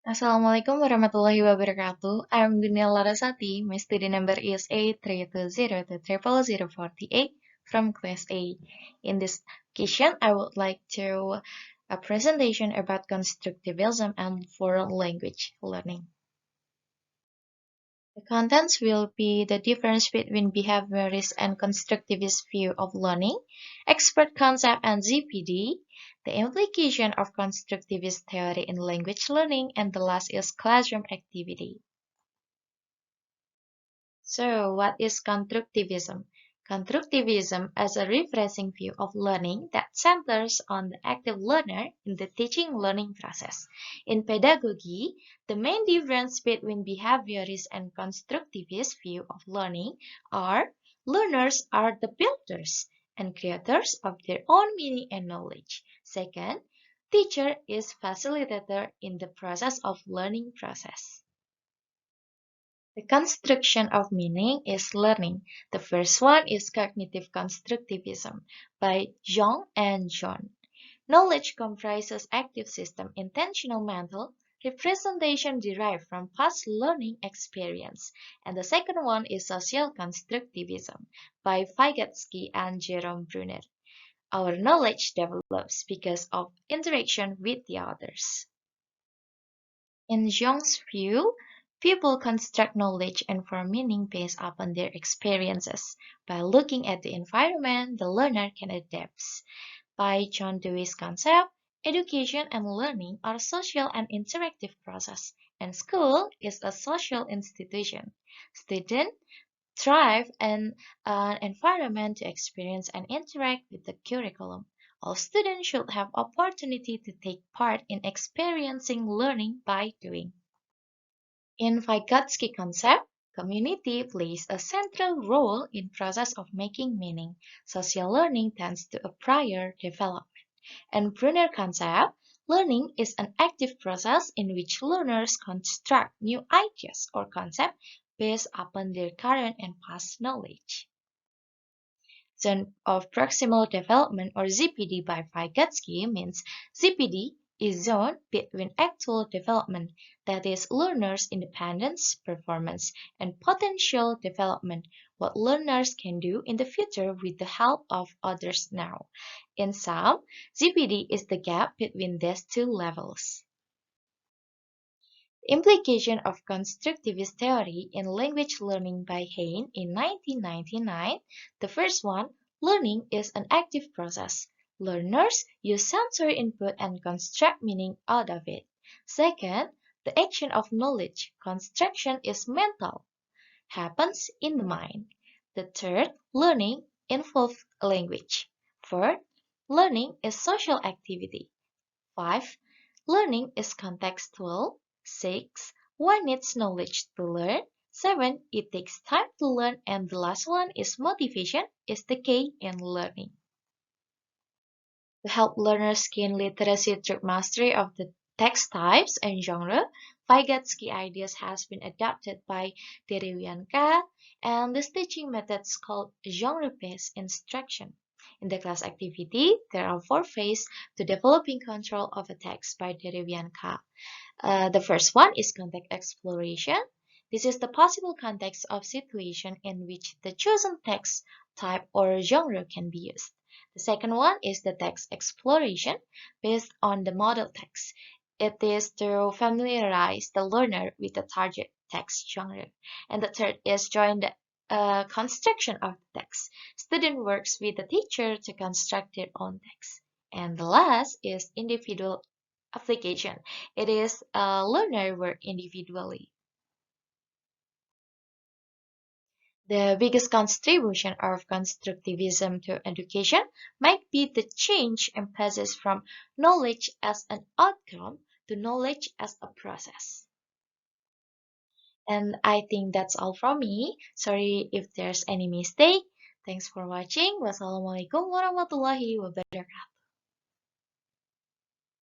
Assalamualaikum warahmatullahi wabarakatuh. I'm Guniar Larasati. My student number is A320200048 from Class A. In this occasion, I would like to a presentation about constructivism and foreign language learning. The contents will be the difference between behaviorist and constructivist view of learning, expert concept and ZPD, the implication of constructivist theory in language learning, and the last is classroom activity. So, what is constructivism? Constructivism is a refreshing view of learning that centers on the active learner in the teaching-learning process. In pedagogy, the main difference between behaviorist and constructivist view of learning are learners are the builders and creators of their own meaning and knowledge. Second, teacher is facilitator in the process of learning process. The construction of meaning is learning. The first one is cognitive constructivism by Jung and John. Knowledge comprises active system, intentional mental representation derived from past learning experience. And the second one is social constructivism by Vygotsky and Jerome Bruner. Our knowledge develops because of interaction with the others. In Jung's view, people construct knowledge and form meaning based upon their experiences. By looking at the environment, the learner can adapt. By John Dewey's concept, education and learning are social and interactive process, and school is a social institution. Students thrive in an environment to experience and interact with the curriculum. All students should have opportunity to take part in experiencing learning by doing. In Vygotsky concept, community plays a central role in process of making meaning. Social learning tends to a prior development. In Brunner concept, learning is an active process in which learners construct new ideas or concepts based upon their current and past knowledge. Zone of proximal development or ZPD by Vygotsky means ZPD is zone between actual development, that is, learners' independence, performance, and potential development, what learners can do in the future with the help of others now. In sum, ZPD is the gap between these two levels. Implication of constructivist theory in language learning by Hayne in 1999. The first one, learning is an active process. Learners use sensory input and construct meaning out of it. Second, the action of knowledge, construction is mental, happens in the mind. The third, learning involves language. Fourth, learning is social activity. 5. Learning is contextual. 6. One needs knowledge to learn. 7. It takes time to learn. And the last one is motivation is the key in learning. To help learners gain literacy through mastery of the text types and genre, Vygotsky ideas has been adopted by Derevianka, and this teaching method is called genre-based instruction. In the class activity, there are 4 phases to developing control of a text by Derevianka. The first one is context exploration. This is the possible context of situation in which the chosen text type or genre can be used. The second one is the text exploration based on the model text. It is to familiarize the learner with the target text genre. And the third is join the construction of the text. Student works with the teacher to construct their own text. And the last is individual application. It is a learner work individually. The biggest contribution of constructivism to education might be the change emphasis from knowledge as an outcome to knowledge as a process. And I think that's all from me. Sorry if there's any mistake. Thanks for watching. Wassalamualaikum warahmatullahi wabarakatuh.